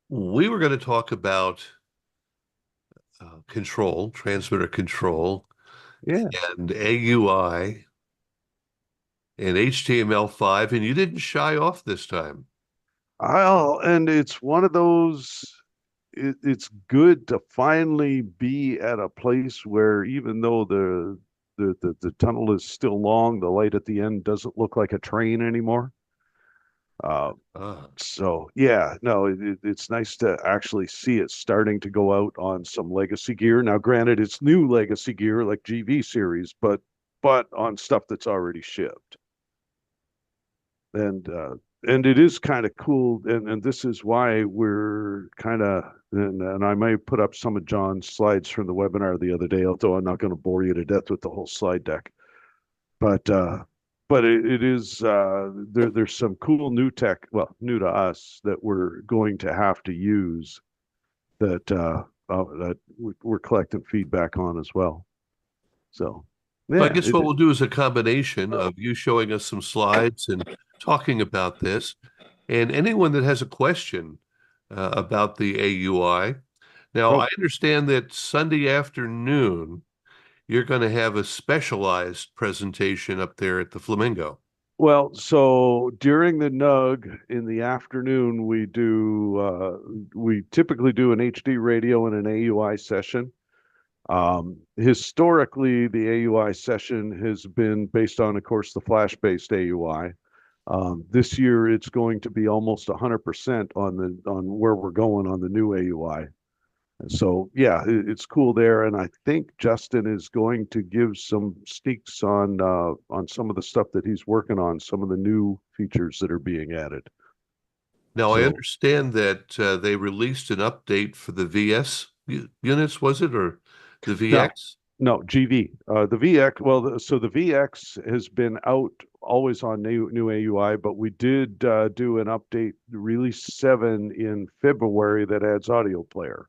We were going to talk about control, transmitter control, Yeah. and AUI and HTML5, and you didn't shy off this time. And it's one of those, it's good to finally be at a place where even though the tunnel is still long, the light at the end doesn't look like a train anymore. Uh, Ah, so yeah, no, it's nice to actually see it starting to go out on some legacy gear. Now, granted, it's new legacy gear like GV series, but on stuff that's already shipped. and uh, and it is kind of cool, and this is why we're kind of and I may put up some of John's slides from the webinar the other day, although I'm not going to bore you to death with the whole slide deck. But it is there's some cool new tech, well, new to us that we're going to have to use that we're collecting feedback on as well. So so I yeah, guess what we'll do is a combination of you showing us some slides and talking about this, and anyone that has a question about the AUI. Now, I oh, understand that Sunday afternoon you're going to have a specialized presentation up there at the Flamingo. well, so during the NUG in the afternoon, we typically do an HD radio and an AUI session. Historically, the AUI session has been based on, of course, the flash-based AUI. This year, it's going to be almost 100% on where we're going on the new AUI. So yeah, it's cool there, and I think Justin is going to give some sneaks on some of the stuff that he's working on, some of the new features that are being added. Now, I So understand that they released an update for the VS units, was it, or the no, VX? no, GV, the VX. Well, so the VX has been out always on new AUI, but we did do an update, release 7 in February that adds audio player.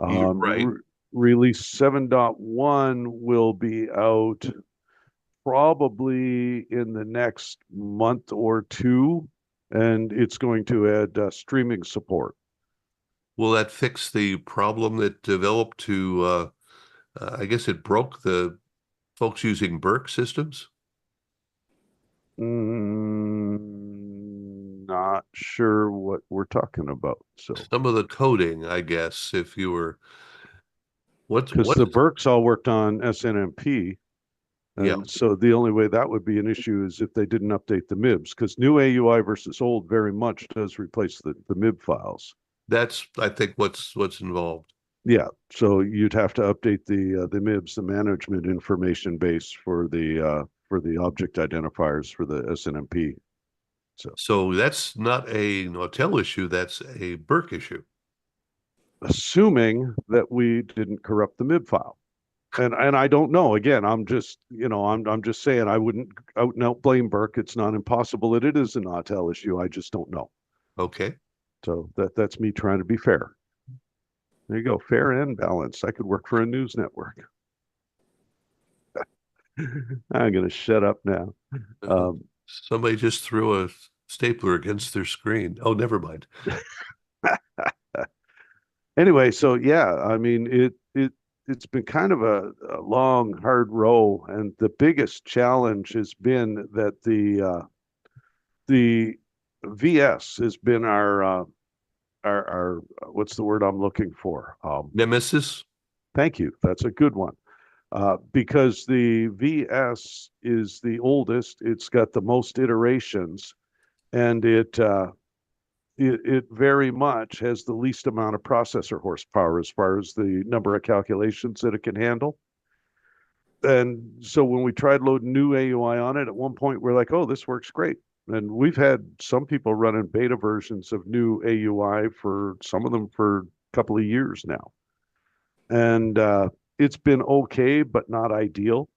You're Um, right. re- Release 7.1 will be out probably in the next month or two, and it's going to add streaming support. Will that fix the problem that developed I guess it broke the folks using Burke systems? Not sure what we're talking about. So, Some of the coding, I guess, if you were, because what the is, Burks all worked on SNMP, yeah, and so the only way that would be an issue is if they didn't update the MIBs, because new AUI versus old very much does replace the MIB files. that's, I think, what's involved. Yeah, so you'd have to update the MIBs, the management information base for the object identifiers for the SNMP. So So that's not a Nautel issue, that's a Burke issue. assuming that we didn't corrupt the MIB file. And I don't know. Again, I'm just saying I wouldn't out and out blame Burke. It's not impossible that it is a Nautel issue. I just don't know. Okay. So that's me trying to be fair. There you go, fair and balanced. I could work for a news network. I'm gonna shut up now. Uh, Um, Somebody just threw a stapler against their screen. Oh, never mind. anyway, so yeah, I mean it's been kind of a long, hard row, and the biggest challenge has been that the VS has been our what's the word I'm looking for? Nemesis? Thank you. That's a good one. Because the VS is the oldest, it's got the most iterations, and it very much has the least amount of processor horsepower as far as the number of calculations that it can handle. And so when we tried loading new AUI on it, at one point we're like, oh, this works great. And we've had some people running beta versions of new AUI for some of them for a couple of years now. And it's been okay, but not ideal.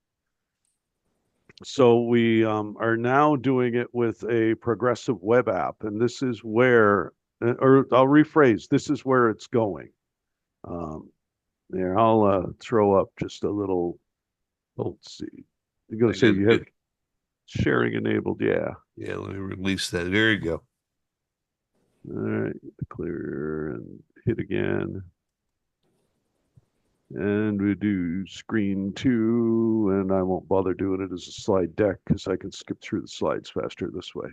So we are now doing it with a progressive web app. And this is where, or I'll rephrase, this is where it's going. Um, There, I'll throw up just a little. Oh, Let's see. You're going I to say didn't you have get, sharing enabled. Yeah. yeah, let me release that. There you go. All right, clear and hit again. And we do screen two, and I won't bother doing it as a slide deck because I can skip through the slides faster this way.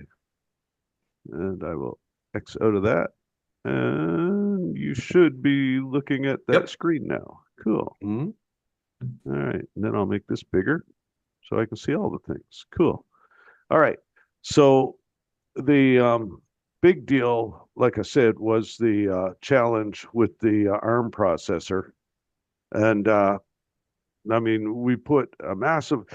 And I will X out of that. And you should be looking at that Yep. screen now. Cool. Mhm. All right. And then I'll make this bigger so I can see all the things. Cool. All right. So the big deal, like I said, was the challenge with the ARM processor. And I mean, we put a massive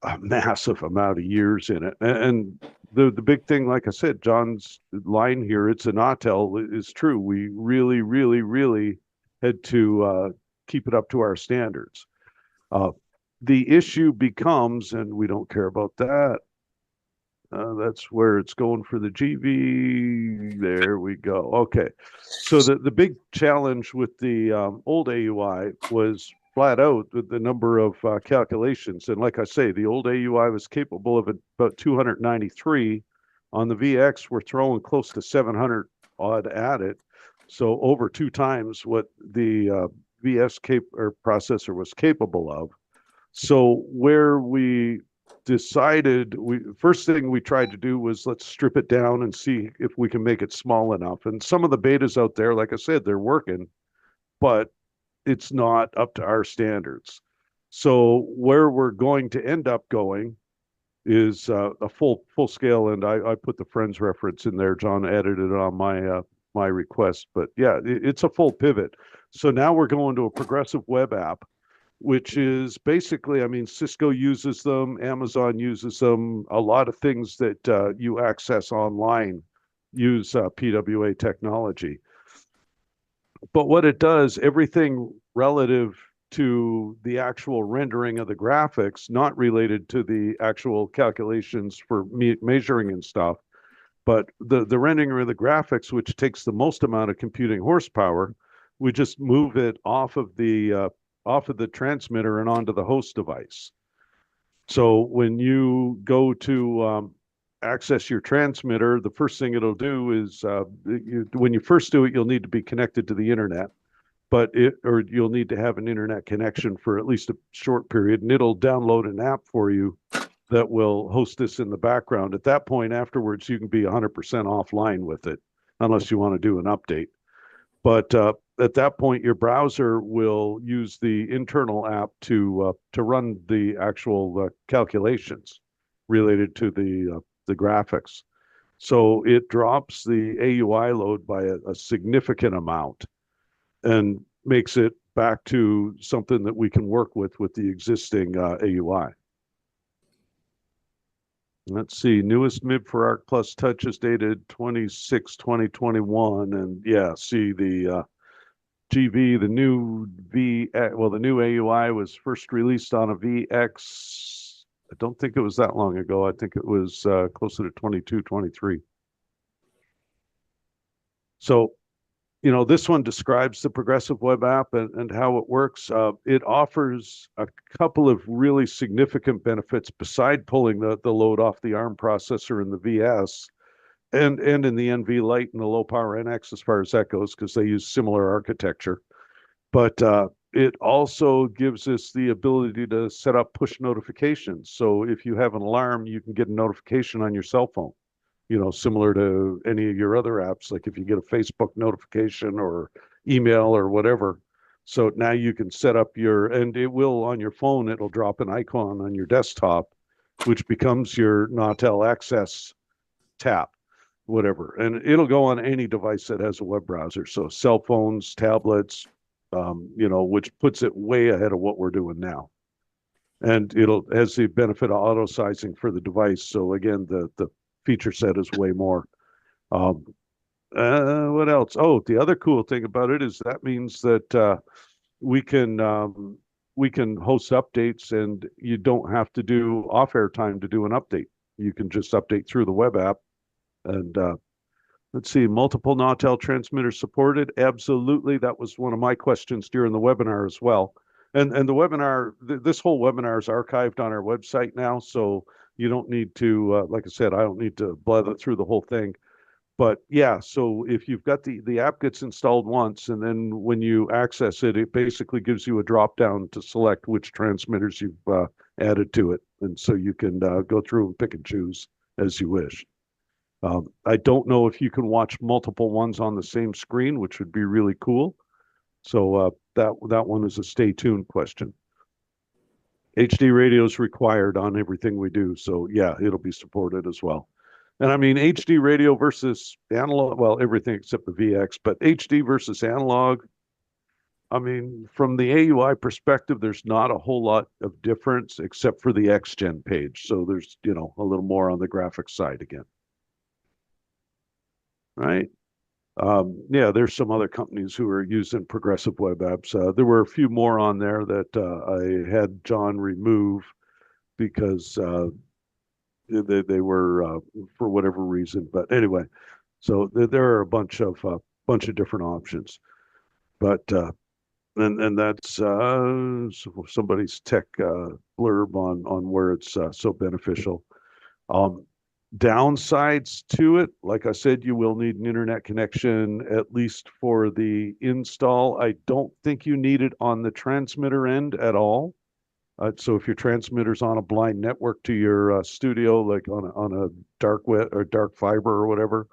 amount of years in it. And the big thing, like I said, John's line here, it's a Nautel, is true. We really, really, really had to keep it up to our standards. Uh, the issue becomes, and we don't care about that. That's where it's going for the GV. There we go. Okay. So the big challenge with the old AUI was flat out the number of calculations. And like I say, the old AUI was capable of about 293. On the VX, we're throwing close to 700 odd at it. So over two times what the VS or processor was capable of. So where we decided, we first thing we tried to do was let's strip it down and see if we can make it small enough. And some of the betas out there, like I said, they're working, but it's not up to our standards. So where we're going to end up going is a full scale, and I put the friends reference in there. John edited it on my request, but yeah, it's a full pivot. So now we're going to a progressive web app, which is basically, I mean, Cisco uses them, Amazon uses them, a lot of things that you access online use PWA technology. But what it does, everything relative to the actual rendering of the graphics, not related to the actual calculations for measuring and stuff, but the rendering of the graphics, which takes the most amount of computing horsepower, we just move it off of the transmitter and onto the host device. So when you go to access your transmitter, the first thing it'll do is when you first do it, you'll need to be connected to the internet, or you'll need to have an internet connection for at least a short period, and it'll download an app for you that will host this in the background. At that point, afterwards, you can be 100% offline with it, unless you want to do an update. But at that point, your browser will use the internal app to run the actual calculations related to the graphics. So it drops the AUI load by a significant amount and makes it back to something that we can work with the existing AUI. Let's see, newest MIB for Arc Plus Touch is dated 26/2021, and yeah, see the GV, the new the new AUI was first released on a VX. I don't think it was that long ago. I think it was closer to 22, 23. So, this one describes the progressive web app and how it works. It offers a couple of really significant benefits beside pulling the load off the ARM processor in the VS and in the NV Lite and the low power NX as far as that goes, because they use similar architecture. But it also gives us the ability to set up push notifications. So if you have an alarm, you can get a notification on your cell phone, similar to any of your other apps. Like if you get a Facebook notification or email or whatever. So now you can set up and it will on your phone, it'll drop an icon on your desktop, which becomes your Nautel access tap, whatever. And it'll go on any device that has a web browser. So cell phones, tablets, which puts it way ahead of what we're doing now. And it'll has the benefit of auto sizing for the device. So again, the feature set is way more. What else? Oh, the other cool thing about it is that means that we can host updates, and you don't have to do off-air time to do an update. You can just update through the web app. And let's see, multiple Nautel transmitters supported. Absolutely, that was one of my questions during the webinar as well. And the webinar, this whole webinar is archived on our website now, so you don't need to, like I said, I don't need to blather through the whole thing. But yeah, so if you've got the app gets installed once, and then when you access it, it basically gives you a drop down to select which transmitters you've added to it, and so you can go through and pick and choose as you wish. I don't know if you can watch multiple ones on the same screen, which would be really cool. So that one is a stay tuned question. HD radio is required on everything we do, so yeah, it'll be supported as well. And I mean HD radio versus analog, well, everything except the VX, but HD versus analog. I mean, from the AUI perspective, there's not a whole lot of difference except for the XGen page. So there's, a little more on the graphics side again, right? Yeah, there's some other companies who are using progressive web apps. There were a few more on there that I had John remove because they were for whatever reason. But anyway, so there are a bunch of different options. But and that's somebody's tech blurb on where it's so beneficial. Um, Downsides to it, like I said, you will need an internet connection at least for the install. I don't think you need it on the transmitter end at all. So if your transmitter's on a blind network to your studio, like on a dark web or dark fiber or whatever,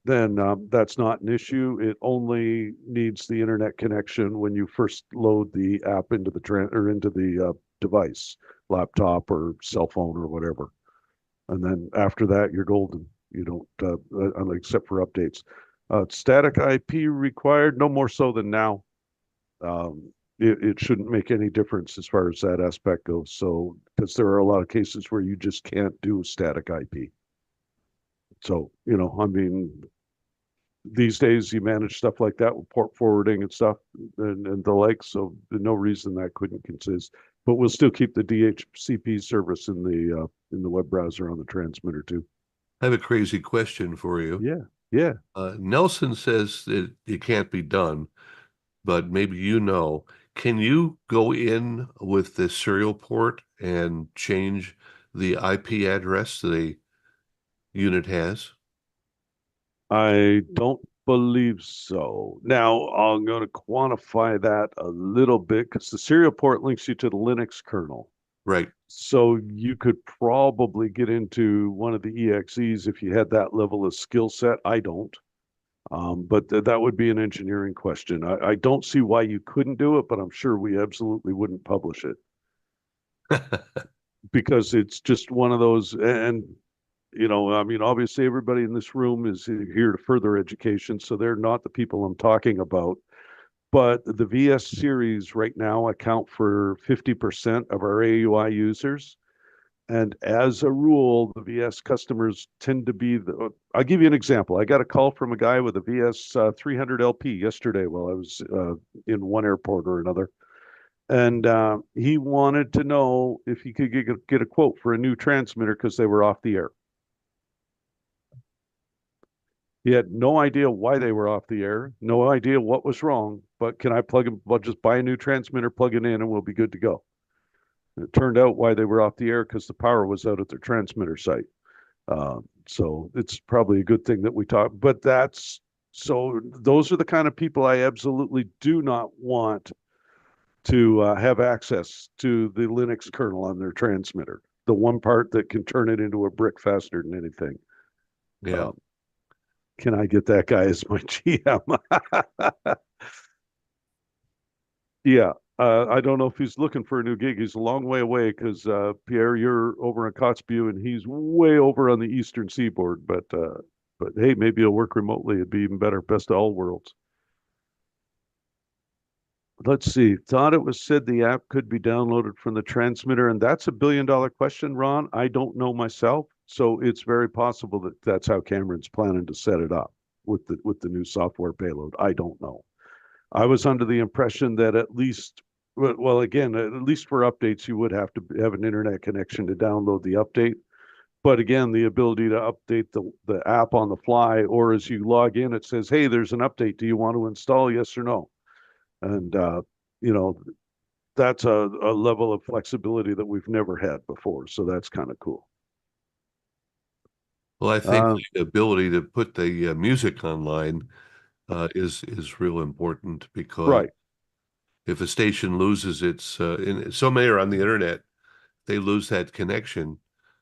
then that's not an issue. It only needs the internet connection when you first load the app into the device, laptop or cell phone or whatever. And then after that, you're golden. You don't, except for updates. Static IP required, no more so than now. It shouldn't make any difference as far as that aspect goes. So, because there are a lot of cases where you just can't do static IP. So, I mean, these days you manage stuff like that with port forwarding and stuff and the like. So, there's no reason that couldn't consist. But we'll still keep the DHCP service in the web browser on the transmitter too. I have a crazy question for you. Yeah, yeah. Nelson says that it can't be done, but maybe can you go in with the serial port and change the IP address the unit has? I don't believe so. Now, I'm going to quantify that a little bit because the serial port links you to the Linux kernel. Right. So you could probably get into one of the EXEs if you had that level of skill set. I don't. But that would be an engineering question. I don't see why you couldn't do it, but I'm sure we absolutely wouldn't publish it because it's just one of those. And I mean, obviously, everybody in this room is here to further education, so they're not the people I'm talking about. But the VS series right now account for 50% of our AUI users. And as a rule, the VS customers tend to be I'll give you an example. I got a call from a guy with a VS 300 LP yesterday while I was in one airport or another. And he wanted to know if he could get a quote for a new transmitter because they were off the air. He had no idea why they were off the air, no idea what was wrong, but can I plug him? Well, just buy a new transmitter, plug it in, and we'll be good to go. It turned out why they were off the air because the power was out at their transmitter site. So it's probably a good thing that we talk. But those are the kind of people I absolutely do not want to have access to the Linux kernel on their transmitter. The one part that can turn it into a brick faster than anything. Yeah. Can I get that guy as my GM? Yeah. I don't know if he's looking for a new gig. He's a long way away because Pierre, you're over in Kotzebue and he's way over on the eastern seaboard. But hey, maybe he'll work remotely. It'd be even better. Best of all worlds. Let's see. Thought it was said the app could be downloaded from the transmitter, and that's $1 billion question, Ron. I don't know myself, so it's very possible that that's how Cameron's planning to set it up with the new software payload. I don't know. I was under the impression that at least, well, again, at least for updates, you would have to have an internet connection to download the update. But again, the ability to update the app on the fly, or as you log in, it says, "Hey, there's an update. Do you want to install? Yes or no?" And you know, that's a level of flexibility that we've never had before. So that's kind of cool. Well, I think Uh, the ability to put the music online is real important because right. if a station loses its, and so many are on the internet, they lose that connection,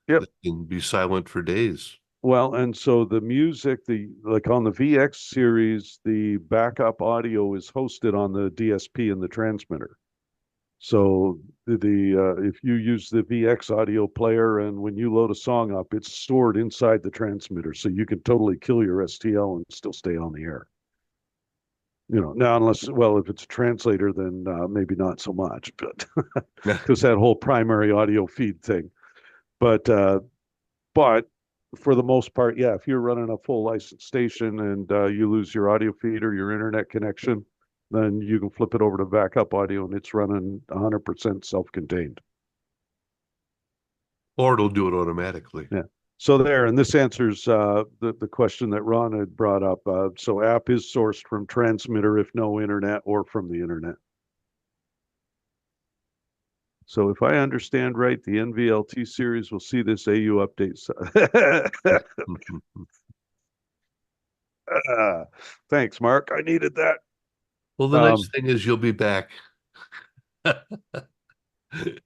Yep. they can be silent for days. Well, and so the music, the like on the VX series, the backup audio is hosted on the DSP and the transmitter. So if you use the VX audio player and when you load a song up, it's stored inside the transmitter, so you can totally kill your STL and still stay on the air. Now unless well, if it's a translator, then maybe not so much, but because that whole primary audio feed thing. But but for the most part, yeah, if you're running a full licensed station and you lose your audio feed or your internet connection, then you can flip it over to backup audio and it's running 100% self-contained. Or it'll do it automatically. Yeah. So there, and this answers the question that Ron had brought up. So app is sourced from transmitter if no internet or from the internet. So if I understand right, the NVLT series will see this AU update. Thanks, Mark. I needed that. Well, the nice Um, thing is you'll be back,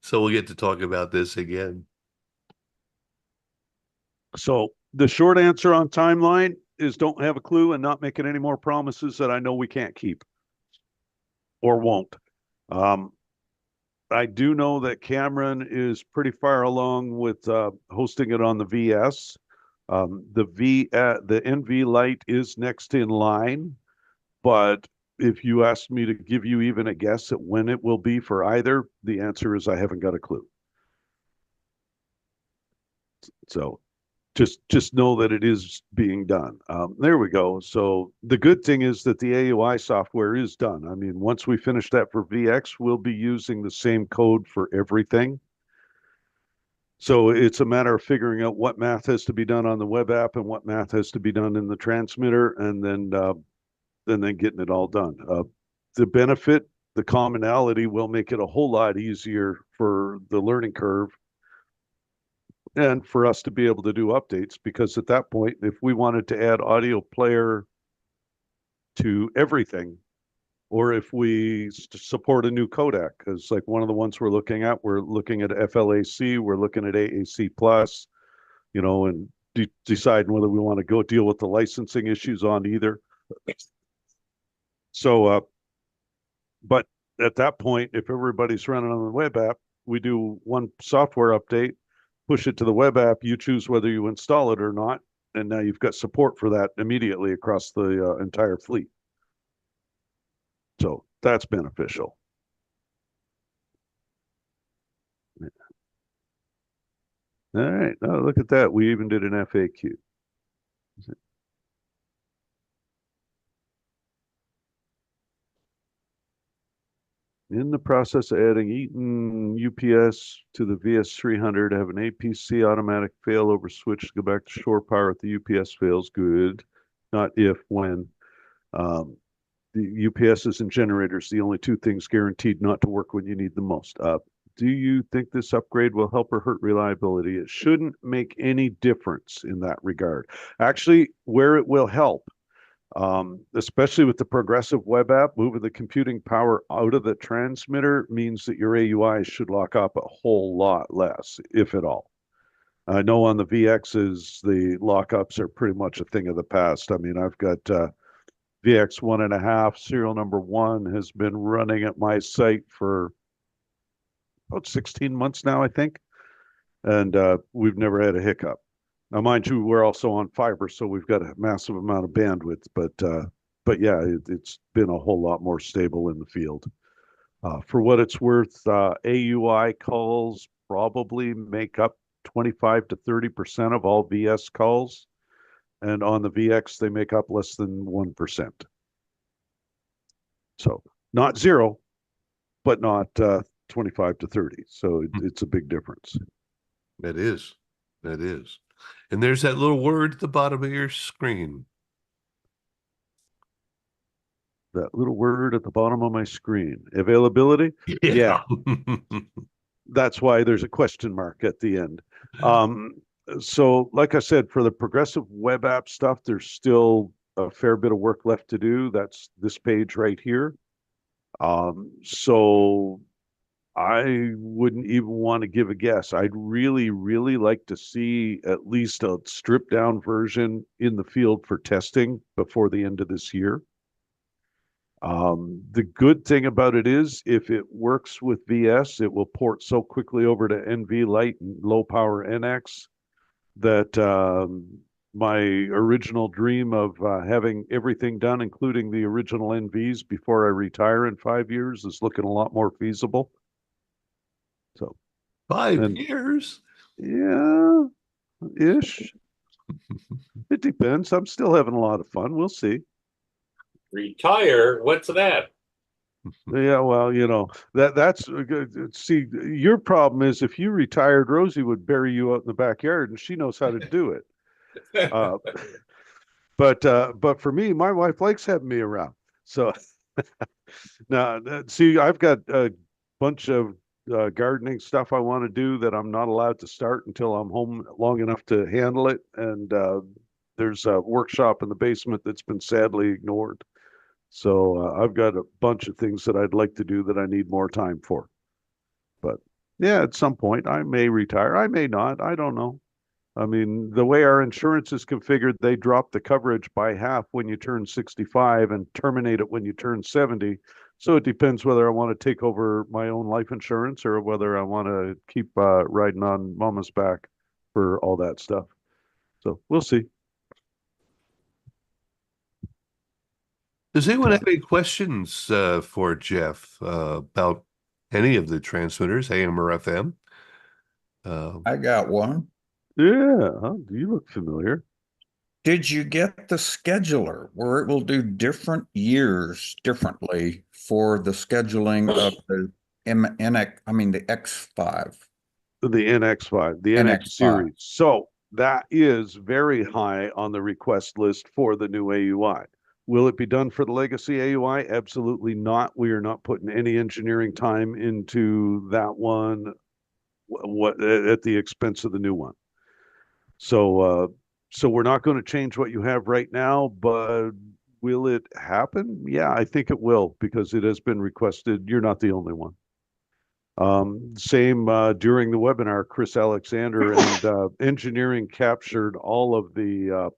so we'll get to talk about this again. so the short answer on timeline is don't have a clue and not making any more promises that I know we can't keep or won't. Um, I do know that Cameron is pretty far along with hosting it on the VS. The NV Lite is next in line, but if you asked me to give you even a guess at when it will be for either, the answer is I haven't got a clue. So just know that it is being done. There we go. So the good thing is that the AUI software is done. I mean, once we finish that for VX, we'll be using the same code for everything. So it's a matter of figuring out what math has to be done on the web app and what math has to be done in the transmitter, and then getting it all done. The benefit, the commonality will make it a whole lot easier for the learning curve and for us to be able to do updates, because at that point, if we wanted to add audio player to everything, or if we support a new codec, because like one of the ones we're looking at FLAC, we're looking at AAC plus, and deciding whether we want to go deal with the licensing issues on either. So, but at that point, if everybody's running on the web app, we do one software update, push it to the web app, you choose whether you install it or not, and now you've got support for that immediately across the entire fleet. So that's beneficial. All right. Oh, look at that. We even did an FAQ. In the process of adding Eaton UPS to the VS300, have an APC automatic failover switch to go back to shore power if the UPS fails. Good. Not if, when. The UPSs and generators, the only two things guaranteed not to work when you need them most. Do you think this upgrade will help or hurt reliability? It shouldn't make any difference in that regard. Actually, where it will help, especially with the progressive web app, moving the computing power out of the transmitter means that your AUI should lock up a whole lot less, if at all. I know on the VXs, the lockups are pretty much a thing of the past. I mean, I've got VX 1.5, serial number 1 has been running at my site for about 16 months now, I think. And we've never had a hiccup. Now, mind you, we're also on fiber, so we've got a massive amount of bandwidth, but yeah, it's been a whole lot more stable in the field. For what it's worth, AUI calls probably make up 25 to 30% of all VS calls. And on the VX, they make up less than 1%. So not zero, but not 25 to 30. So it's a big difference. That is. That is. And there's that little word at the bottom of your screen. That little word at the bottom of my screen. Availability? Yeah. Yeah. That's why there's a question mark at the end. So like I said, for the progressive web app stuff, there's still a fair bit of work left to do. That's this page right here. So I wouldn't even want to give a guess. I'd really, really like to see at least a stripped down version in the field for testing before the end of this year. The good thing about it is if it works with VS, it will port so quickly over to NV Lite and low power NX that my original dream of having everything done, including the original NVs before I retire in 5 years, is looking a lot more feasible. So, Five and years? yeah, ish. It depends. I'm still having a lot of fun. We'll see. Retire? What's that? Yeah, well, that's good. See, your problem is if you retired, Rosie would bury you out in the backyard, and she knows how to do it. Uh, but for me, my wife likes having me around. So now, see, I've got a bunch of gardening stuff I want to do that I'm not allowed to start until I'm home long enough to handle it. And there's a workshop in the basement that's been sadly ignored. So I've got a bunch of things that I'd like to do that I need more time for. But yeah, at some point I may retire. I may not. I don't know. I mean, the way our insurance is configured, they drop the coverage by half when you turn 65 and terminate it when you turn 70. So it depends whether I want to take over my own life insurance or whether I want to keep riding on mama's back for all that stuff. So we'll see. Does anyone have any questions for Jeff about any of the transmitters, AM or FM? I got one. Yeah, huh? You look familiar. Did you get the scheduler where it will do different years differently for the scheduling of the the X5, The NX5, the NX NX5? series. So that is very high on the request list for the new AUI. Will it be done for the legacy AUI? Absolutely not. We are not putting any engineering time into that one what at the expense of the new one. So we're not going to change what you have right now, but will it happen? Yeah, I think it will because it has been requested. You're not the only one. Same during the webinar, Chris Alexander and engineering captured all of the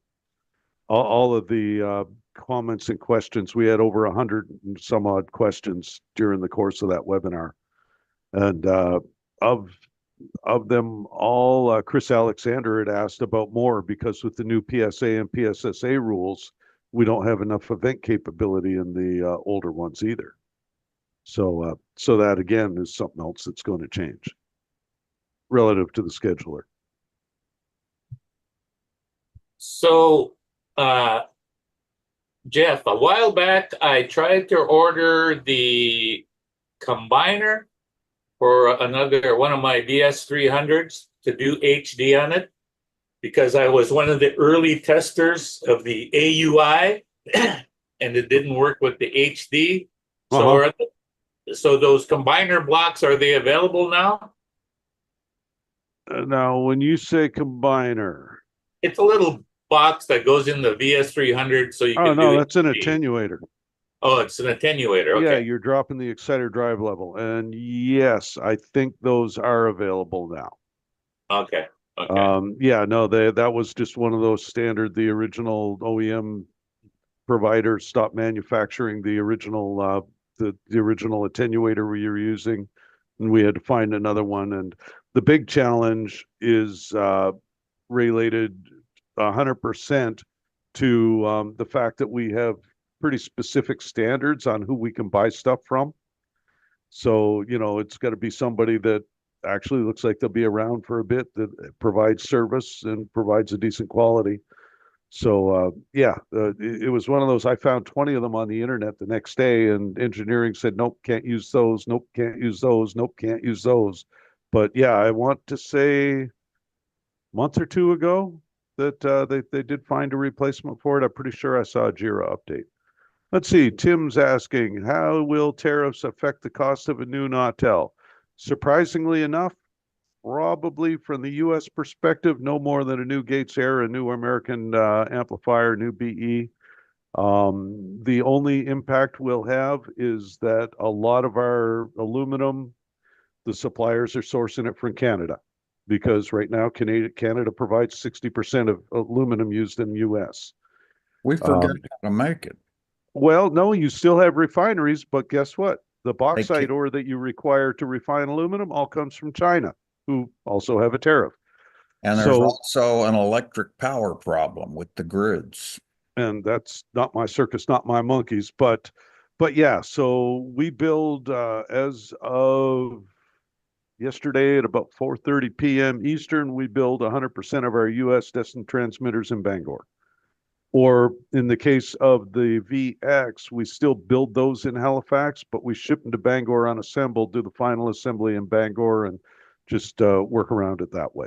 comments and questions. We had over 100 and some odd questions during the course of that webinar, and of of them all, Chris Alexander had asked about more because with the new PSA and PSSA rules, we don't have enough event capability in the older ones either. So that again is something else that's going to change relative to the scheduler. So, Jeff, a while back, I tried to order the combiner for another one of my VS300s to do HD on it because I was one of the early testers of the AUI and it didn't work with the HD. So, so those combiner blocks, are they available now? Now, when you say combiner, it's a little box that goes in the VS300 so you can no, do that's an HD. attenuator. Oh, it's an attenuator. Okay. Yeah, you're dropping the exciter drive level. And yes, I think those are available now. Okay. Okay. Yeah, no, that was just one of those standard, the original OEM providers stopped manufacturing the original the original attenuator we were using, and we had to find another one. And the big challenge is related 100% to the fact that we have pretty specific standards on who we can buy stuff from. So, it's got to be somebody that actually looks like they'll be around for a bit, that provides service and provides a decent quality. So, it was one of those. I found 20 of them on the internet the next day, and engineering said, nope, can't use those. Nope, can't use those. Nope, can't use those. But yeah, I want to say a month or two ago that they did find a replacement for it. I'm pretty sure I saw a Jira update. Let's see. Tim's asking, how will tariffs affect the cost of a new Nautel? Surprisingly enough, probably from the U.S. perspective, no more than a new Gates Air, a new American amplifier, new BE. The only impact we'll have is that a lot of our aluminum, the suppliers are sourcing it from Canada, because right now Canada provides 60% of aluminum used in the U.S. We forget how to make it. Well, no, you still have refineries, but guess what? The They bauxite can't, ore that you require to refine aluminum all comes from China, who also have a tariff. and there's So, also an electric power problem with the grids. and that's not my circus, not my monkeys, but yeah, so we build as of yesterday at about 4:30 p.m. Eastern, we build 100% of our US destined transmitters in Bangor. Or in the case of the VX, we still build those in Halifax, but we ship them to Bangor unassembled, do the final assembly in Bangor, and just work around it that way.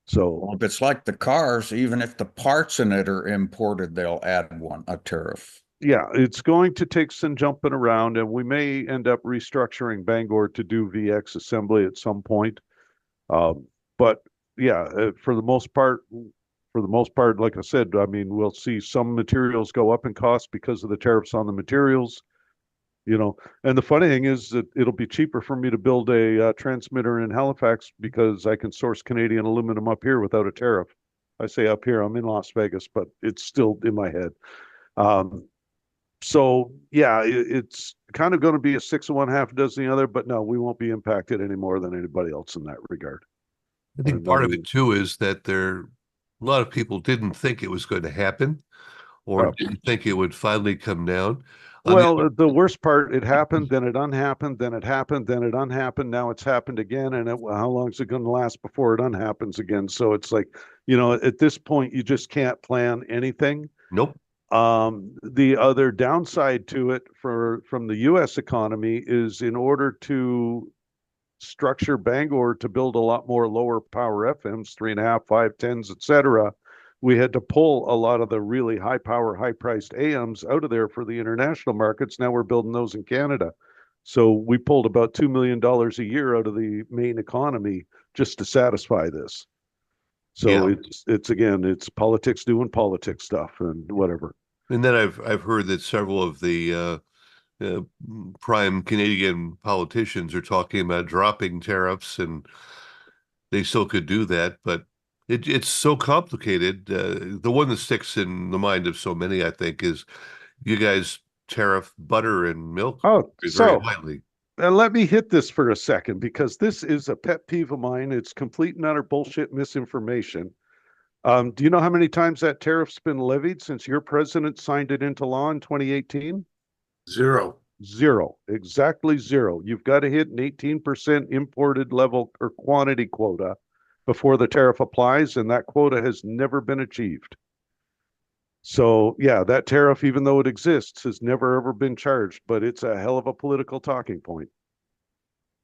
So, Well, if it's like the cars, even if the parts in it are imported, they'll add a tariff. yeah, it's going to take some jumping around, and we may end up restructuring Bangor to do VX assembly at some point. But yeah, for the most part, like I said, I mean, we'll see some materials go up in cost because of the tariffs on the materials. And the funny thing is that it'll be cheaper for me to build a transmitter in Halifax because I can source Canadian aluminum up here without a tariff. I say up here, I'm in Las Vegas, but it's still in my head. Um, so yeah, it's kind of going to be a six of one, half a dozen the other, but no, we won't be impacted any more than anybody else in that regard. I think And I part of it mean, too is that a lot of people didn't think it was going to happen or uh, didn't think it would finally come down. On the well, the worst part, it happened, then it unhappened, then it happened, then it unhappened. Now it's happened again. And how long is it going to last before it unhappens again? So it's like, at this point, you just can't plan anything. Nope. The other downside to it from the U.S. economy is in order to structure Bangor to build a lot more lower power FMs, 3.5, 5, 10s, etc. We had to pull a lot of the really high power, high priced AMs out of there for the international markets. Now we're building those in Canada. So we pulled about $2 million a year out of the main economy just to satisfy this. So Yeah. it's again, it's politics doing politics stuff and whatever. And then I've heard that several of the uh, prime Canadian politicians are talking about dropping tariffs, and they still could do that, but it's so complicated. The one that sticks in the mind of so many, I think, is you guys tariff butter and milk Oh, very so highly. let me hit this for a second because this is a pet peeve of mine. It's complete and utter bullshit misinformation. Do you know how many times that tariff's been levied since your president signed it into law in 2018? Zero. Zero, exactly zero. You've got to hit an 18% imported level or quantity quota before the tariff applies, and that quota has never been achieved. So, yeah, that tariff, even though it exists, has never ever been charged, but it's a hell of a political talking point.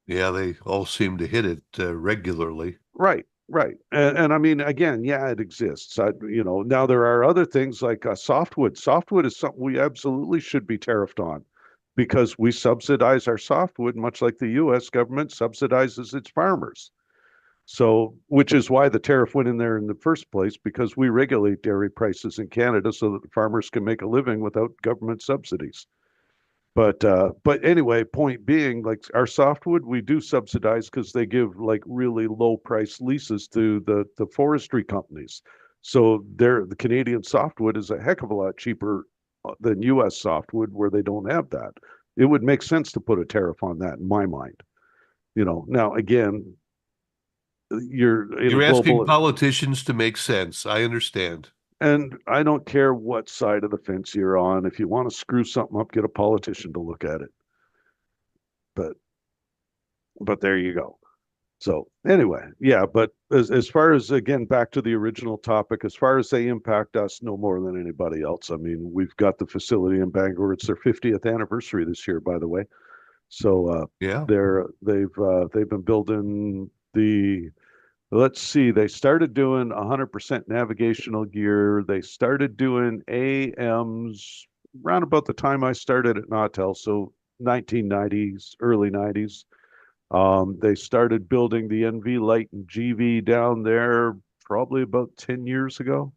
Yeah, they all seem to hit it regularly. Right, right. And I mean, again, yeah, it exists. Now there are other things like softwood. Softwood is something we absolutely should be tariffed on because we subsidize our softwood, much like the US government subsidizes its farmers. So, which is why the tariff went in there in the first place, because we regulate dairy prices in Canada so that the farmers can make a living without government subsidies. But anyway, point being, like our softwood, we do subsidize because they give like really low price leases to the forestry companies. So the Canadian softwood is a heck of a lot cheaper than U.S. softwood, where they don't have that. It would make sense to put a tariff on that, in my mind. Now again, you're in a You're asking global, politicians to make sense. I understand. and I don't care what side of the fence you're on. If you want to screw something up, get a politician to look at it. But there you go. So anyway, yeah, but as far as, again, back to the original topic, as far as they impact us no more than anybody else. I mean, we've got the facility in Bangor. It's their 50th anniversary this year, by the way. So Yeah. they've been building the, let's see, they started doing 100% navigational gear. They started doing AMs around about the time I started at Nautel, so 1990s, early 90s. They started building the NV Light and GV down there probably about 10 years ago.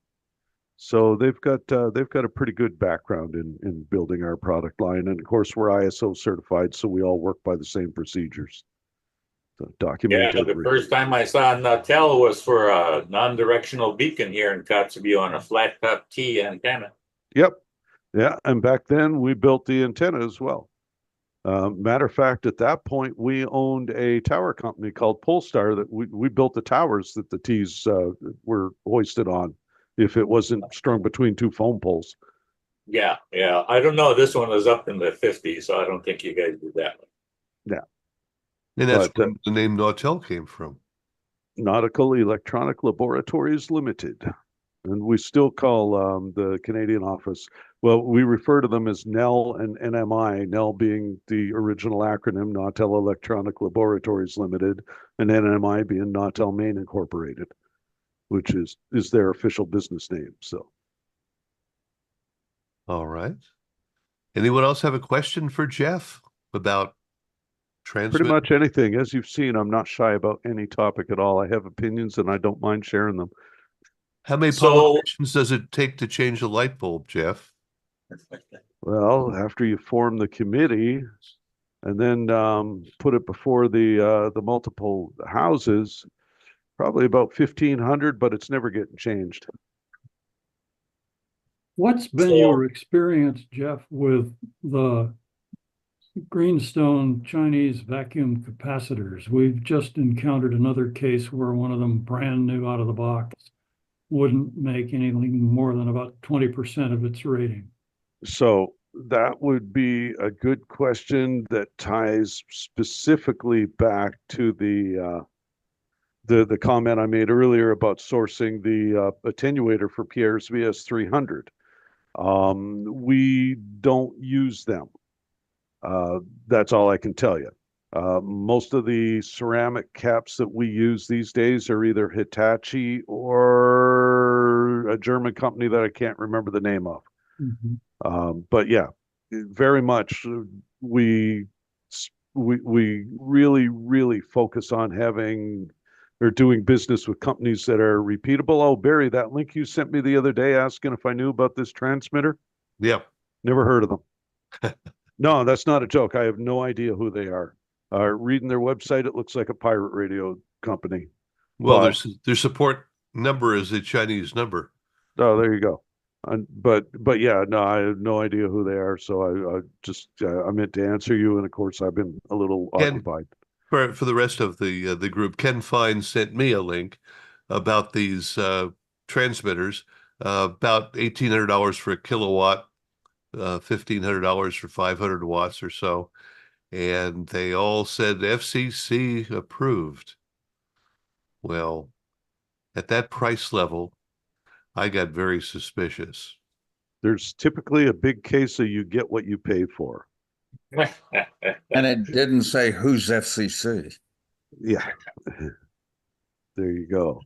So they've got a pretty good background in building our product line, and of course we're ISO certified, so we all work by the same procedures. So Yeah, documented. the first time I saw Nautel was for a non-directional beacon here in Kotzebue on a flat top T antenna. Yep, yeah, and back then we built the antenna as well. Matter of fact, at that point, we owned a tower company called Polestar that we built the towers that the T's were hoisted on if it wasn't strung between two phone poles. Yeah, yeah. I don't know. This one was up in the 50s, so I don't think you guys did that one. Yeah. And that's But, where the name Nautel came from. Nautical Electronic Laboratories Limited. And we still call the Canadian office, well, we refer to them as NEL and NMI, NEL being the original acronym, Nautel Electronic Laboratories Limited, and NMI being Nautel Maine Incorporated, which is their official business name. So, All right. Anyone else have a question for Jeff about transmit? pretty much anything. As you've seen, I'm not shy about any topic at all. I have opinions and I don't mind sharing them. How many politicians does it take to change a light bulb, Jeff? Well, after you form the committee and then put it before the multiple houses, probably about 1,500, but it's never getting changed. What's been your experience, Jeff, with the Greenstone Chinese vacuum capacitors? We've just encountered another case where one of them brand new out of the box wouldn't make anything more than about 20% of its rating. So that would be a good question that ties specifically back to the comment I made earlier about sourcing the attenuator for Pierre's VS300. We don't use them. That's all I can tell you. Most of the ceramic caps that we use these days are either Hitachi or a German company that I can't remember the name of. But yeah, very much we really focus on having or doing business with companies that are repeatable. Oh, Barry, that link you sent me the other day asking if I knew about this transmitter. Yeah. Never heard of them. No, that's not a joke. I have no idea who they are. Reading their website, it looks like a pirate radio company. Well, their support number is a Chinese number. Oh, there you go. But yeah, no, I have no idea who they are. So I meant to answer you, and of course I've been a little occupied. For the rest of the group, Ken Fine sent me a link about these transmitters, about $1,800 for a kilowatt, $1,500 for 500 watts or so. And they all said FCC approved. Well, at that price level, I got very suspicious. There's typically a big case of you get what you pay for. And it didn't say who's FCC. Yeah. There you go.